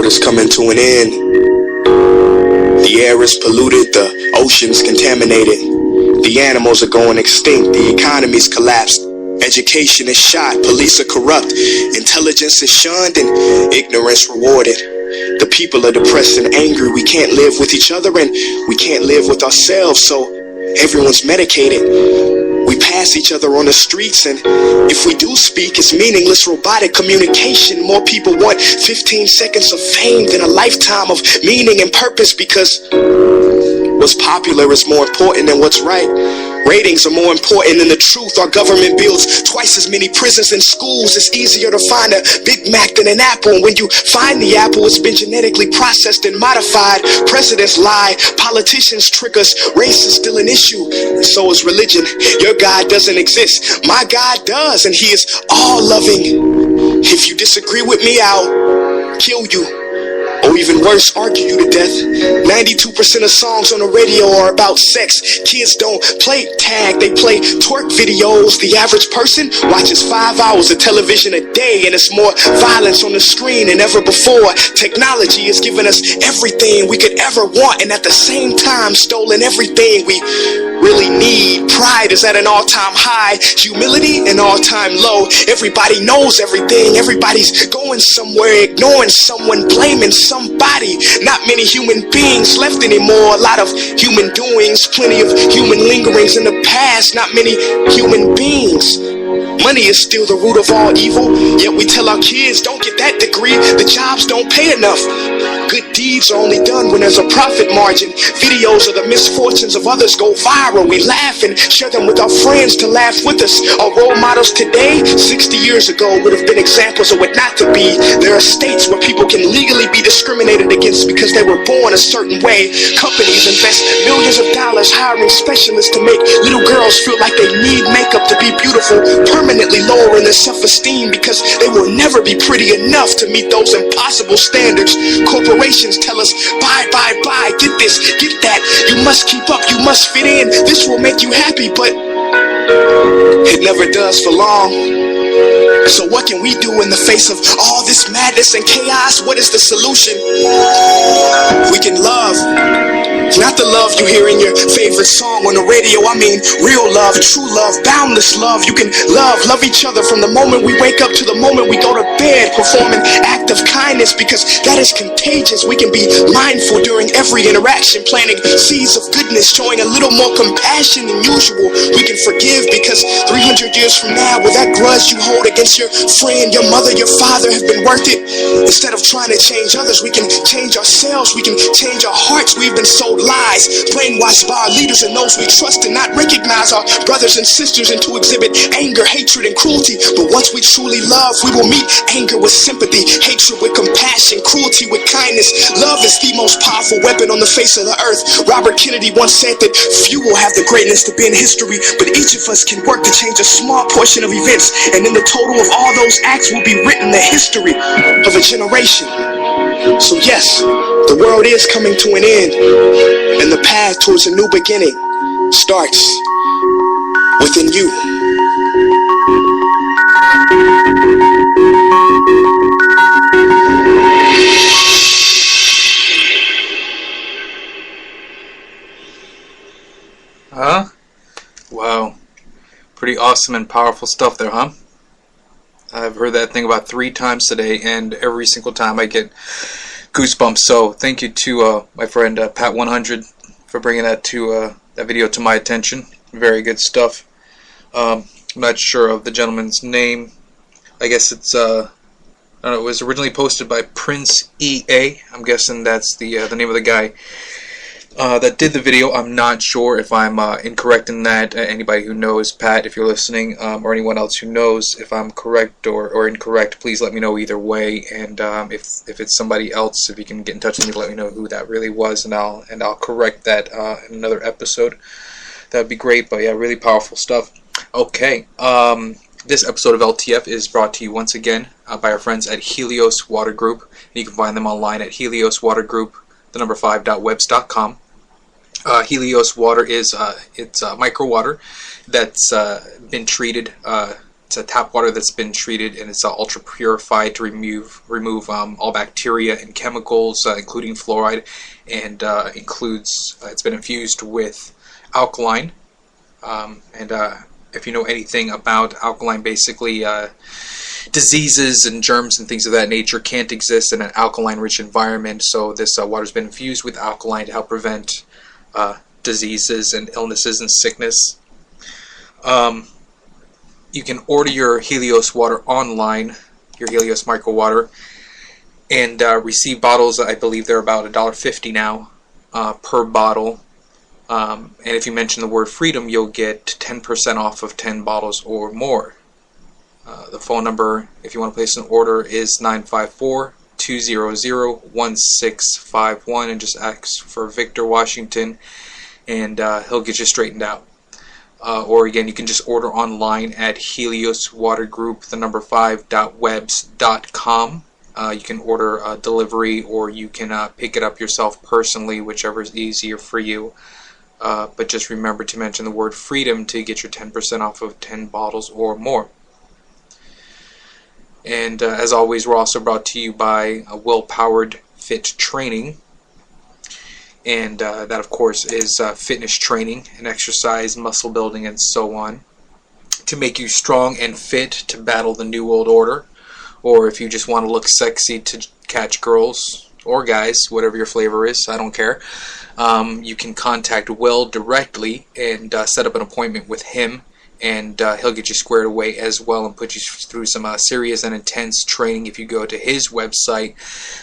world is coming to an end. The air is polluted, the ocean's contaminated. The animals are going extinct, the economy's collapsed. Education is shot, police are corrupt, intelligence is shunned, and ignorance rewarded. The people are depressed and angry. We can't live with each other and we can't live with ourselves, so everyone's medicated. We pass each other on the streets, and if we do speak, it's meaningless robotic communication. More people want 15 seconds of fame than a lifetime of meaning and purpose, because what's popular is more important than what's right. Ratings are more important than the truth. Our government builds twice as many prisons and schools. It's easier to find a Big Mac than an apple. And when you find the apple, it's been genetically processed and modified. Presidents lie, politicians trick us. Race is still an issue, and so is religion. Your God doesn't exist. My God does, and He is all-loving. If you disagree with me, I'll kill you. Or even worse, argue you to death. 92% of songs on the radio are about sex. Kids don't play tag, they play twerk videos. The average person watches 5 hours of television a day, and it's more violence on the screen than ever before. Technology has given us everything we could ever want, and at the same time stolen everything we really need. Pride is at an all-time high, humility an all-time low. Everybody knows everything, everybody's going somewhere, ignoring someone, blaming somebody. Not many human beings left anymore. A lot of human doings, plenty of human lingerings in the past. Not many human beings. Money is still the root of all evil, yet we tell our kids, don't get that degree, the jobs don't pay enough. Good deeds are only done when there's a profit margin. Videos of the misfortunes of others go viral. We laugh and share them with our friends to laugh with us. Our role models today, 60 years ago, would have been examples of what not to be. There are states where people can legally be discriminated against because they were born a certain way. Companies invest millions of dollars hiring specialists to make little girls feel like they need makeup to be beautiful, permanently lowering their self-esteem because they will never be pretty enough to meet those impossible standards. Corporations tell us, buy, get this, get that. You must keep up, you must fit in. This will make you happy, but it never does for long. So what can we do in the face of all this madness and chaos? What is the solution? We can love. Not the love you hear in your favorite song on the radio. I mean real love, true love, boundless love. You can love each other from the moment we wake up to the moment we go to bed. Perform an act of kindness because that is contagious. We can be mindful during every interaction, planting seeds of goodness, showing a little more compassion than usual. We can forgive because 300 years from now, will that grudge you hold against your friend, your mother, your father have been worth it? Instead of trying to change others, we can change ourselves. We can change our hearts. We've been sold lies, brainwashed by our leaders and those we trust, and not recognize our brothers and sisters, and to exhibit anger, hatred, and cruelty. But once we truly love, we will meet anger with sympathy, hatred with compassion, cruelty with kindness. Love is the most powerful weapon on the face of the earth. Robert Kennedy once said that few will have the greatness to be in history, but each of us can work to change a small portion of events, and in the total of all those acts will be written the history of a generation. So yes, the world is coming to an end, and the path towards a new beginning starts within you. Huh? Wow. Pretty awesome and powerful stuff there, huh? I've heard that thing about 3 times today, and every single time I get goosebumps. So thank you to my friend Pat100 for bringing that video to my attention. Very good stuff. I'm not sure of the gentleman's name. I guess it's I don't know, it was originally posted by Prince EA. I'm guessing that's the name of the guy that did the video. I'm not sure if I'm incorrect in that. Anybody who knows, Pat, if you're listening, or anyone else who knows if I'm correct or incorrect, please let me know either way. And if it's somebody else, if you can get in touch with me to let me know who that really was, and I'll correct that in another episode. That'd be great. But yeah, really powerful stuff. Okay, this episode of LTF is brought to you once again by our friends at Helios Water Group. You can find them online at helioswatergroup5.webs.com. Helios water is it's micro water that's been treated It's a tap water that's been treated, and it's ultra purified to remove all bacteria and chemicals, including fluoride, and it's been infused with alkaline. If you know anything about alkaline, basically diseases and germs and things of that nature can't exist in an alkaline-rich environment. So this water's been infused with alkaline to help prevent diseases and illnesses and sickness. You can order your Helios water online, your Helios Micro Water, and receive bottles. I believe they're about $1.50 now per bottle. And if you mention the word freedom, you'll get 10% off of 10 bottles or more. The phone number, if you want to place an order, is 954-200-1651, and just ask for Victor Washington, and he'll get you straightened out. Or again, you can just order online at helioswatergroup5.webs.com. You can order a delivery, or you can pick it up yourself personally, whichever is easier for you. But just remember to mention the word freedom to get your 10% off of 10 bottles or more. And as always, we're also brought to you by Will-Powered Fit Training. And that, of course, is fitness training and exercise, muscle building, and so on, to make you strong and fit to battle the New World Order. Or if you just want to look sexy to catch girls or guys, whatever your flavor is, I don't care. You can contact Will directly and set up an appointment with him, and he'll get you squared away as well and put you through some serious and intense training. If you go to his website,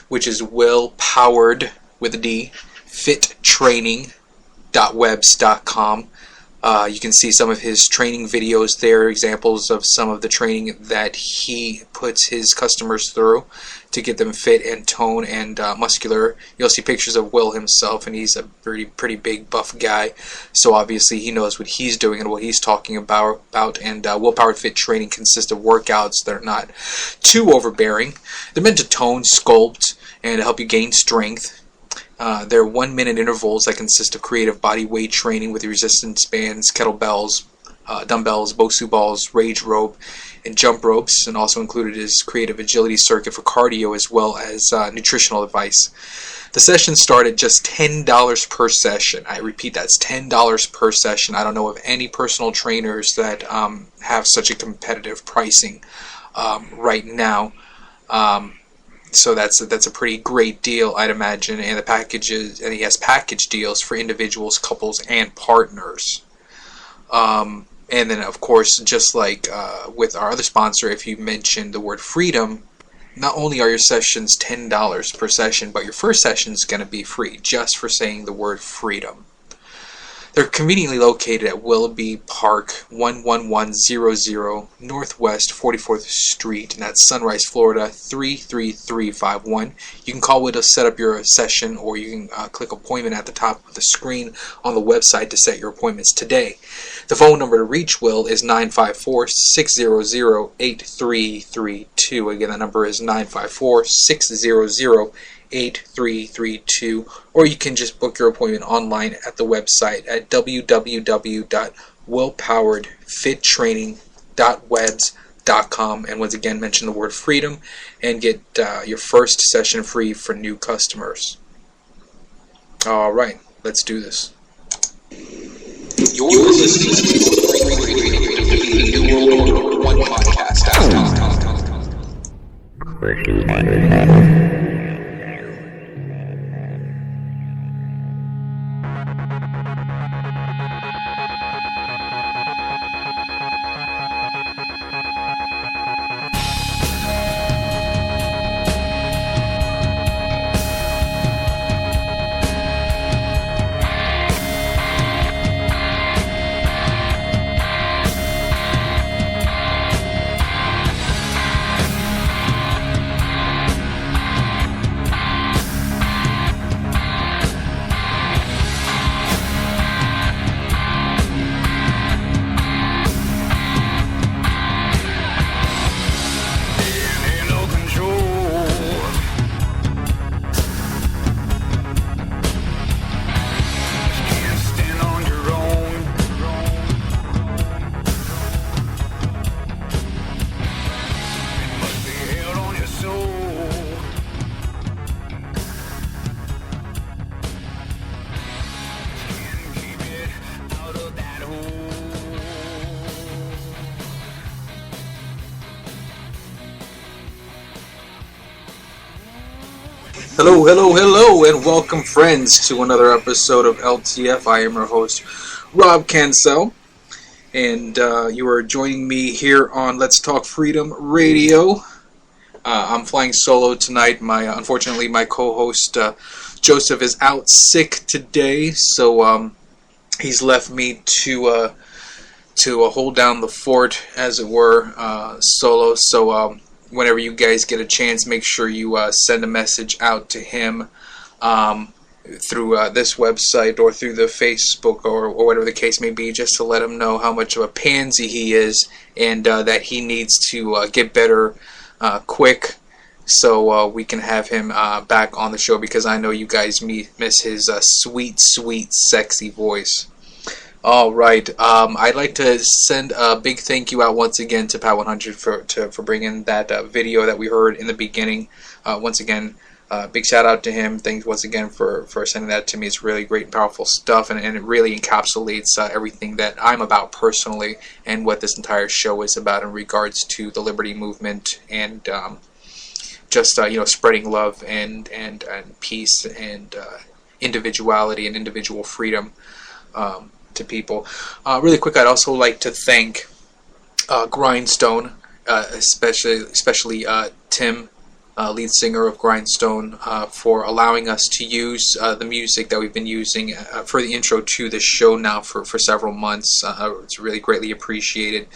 which is Will-Powered with a D, fittraining.webs.com. You can see some of his training videos there, examples of some of the training that he puts his customers through to get them fit and tone and muscular. You'll see pictures of Will himself, and he's a pretty big buff guy, so obviously he knows what he's doing and what he's talking about. And Will-Powered Fit Training consists of workouts that are not too overbearing. They're meant to tone, sculpt, and help you gain strength. They're 1-minute intervals that consist of creative body weight training with resistance bands, kettlebells, dumbbells, Bosu balls, rage rope, and jump ropes, and also included is creative agility circuit for cardio, as well as nutritional advice. The sessions start at just $10 per session. I repeat, that's $10 per session. I don't know of any personal trainers that have such a competitive pricing right now. So that's a pretty great deal, I'd imagine, and the packages, and he has package deals for individuals, couples, and partners. And then, of course, just like with our other sponsor, if you mention the word freedom, not only are your sessions $10 per session, but your first session is going to be free just for saying the word freedom. They're conveniently located at Willoughby Park, 11100 Northwest 44th Street, and that's Sunrise, Florida, 33351. You can call Will to set up your session, or you can click appointment at the top of the screen on the website to set your appointments today. The phone number to reach Will is 954-600-8332. Again, that number is 954-600-8332. 8332, or you can just book your appointment online at the website at www.willpoweredfittraining.webs.com, and once again mention the word freedom and get your first session free for new customers. Alright, let's do this. You're listening to the New World Order One Podcast. Hello, hello, hello, and welcome, friends, to another episode of LTF. I am your host, Rob Cancel, and you are joining me here on Let's Talk Freedom Radio. I'm flying solo tonight. Unfortunately, my co-host Joseph is out sick today, so he's left me to hold down the fort, as it were, solo. So whenever you guys get a chance, make sure you send a message out to him through this website or through the Facebook or whatever the case may be, just to let him know how much of a pansy he is and that he needs to get better quick, so we can have him back on the show, because I know you guys miss his sweet, sweet, sexy voice. Alright, I'd like to send a big thank you out once again to Pat 100 for bringing that video that we heard in the beginning. Once again, big shout out to him. Thanks once again for sending that to me. It's really great and powerful stuff, and it really encapsulates everything that I'm about personally and what this entire show is about in regards to the liberty movement and just spreading love and peace and individuality and individual freedom to people. Really quick, I'd also like to thank Grindstone, especially Tim, lead singer of Grindstone, for allowing us to use the music that we've been using for the intro to this show now for several months. It's really greatly appreciated.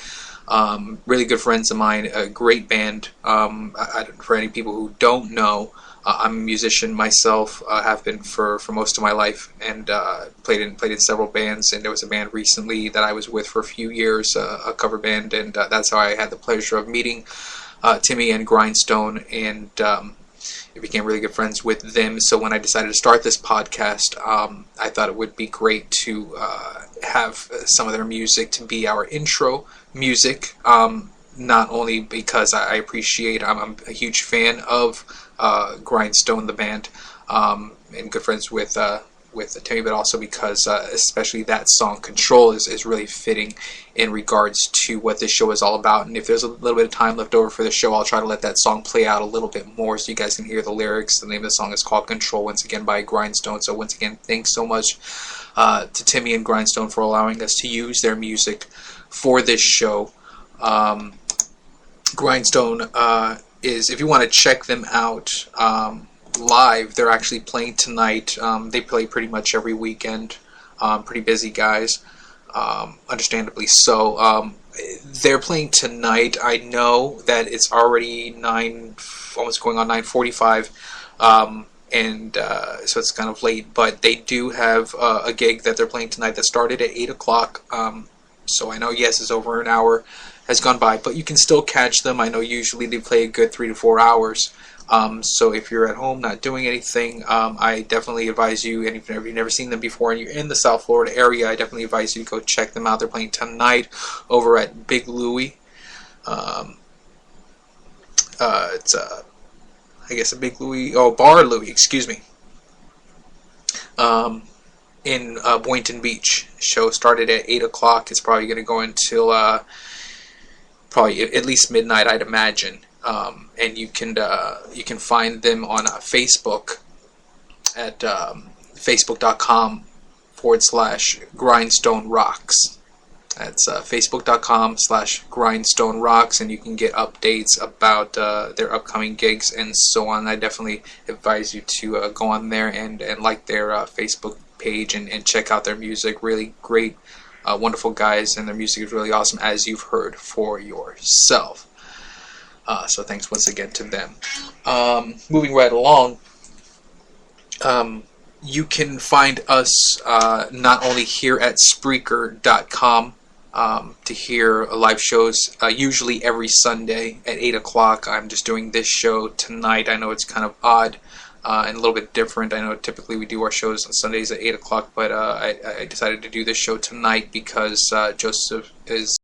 Really good friends of mine, a great band. For any people who don't know, I'm a musician myself, have been for most of my life, and played in several bands, and there was a band recently that I was with for a few years, a cover band, and that's how I had the pleasure of meeting Timmy and Grindstone, and I became really good friends with them. So when I decided to start this podcast, I thought it would be great to have some of their music to be our intro music, not only because I appreciate, I'm a huge fan of Grindstone, the band, and good friends with Timmy, but also because especially that song Control is really fitting in regards to what this show is all about. And if there's a little bit of time left over for the show, I'll try to let that song play out a little bit more so you guys can hear the lyrics. The name of the song is called Control, once again by Grindstone. So once again, thanks so much to Timmy and Grindstone for allowing us to use their music for this show. Grindstone is, if you want to check them out live, they're actually playing tonight. They play pretty much every weekend. Pretty busy guys, understandably so. They're playing tonight. I know that it's already almost going on 9:45, and so it's kind of late. But they do have a gig that they're playing tonight that started at 8 o'clock. So I know, yes, it's over an hour has gone by, but you can still catch them. I know usually they play a good 3 to 4 hours. So if you're at home not doing anything, I definitely advise you, and if you've never seen them before and you're in the South Florida area, I definitely advise you to go check them out. They're playing tonight over at Big Louie. It's I guess a Big Louie, Bar Louie, excuse me. In Boynton Beach. Show started at 8 o'clock. It's probably going to go until probably at least midnight, I'd imagine. And you can find them on Facebook at facebook.com/Grindstone Rocks. That's facebook.com/Grindstone Rocks, and you can get updates about their upcoming gigs and so on. I definitely advise you to go on there and like their Facebook page and check out their music. Really great, wonderful guys, and their music is really awesome, as you've heard for yourself. So thanks once again to them. Moving right along, you can find us not only here at Spreaker.com to hear live shows, usually every Sunday at 8 o'clock. I'm just doing this show tonight. I know it's kind of odd and a little bit different. I know typically we do our shows on Sundays at 8 o'clock, but I decided to do this show tonight because Joseph is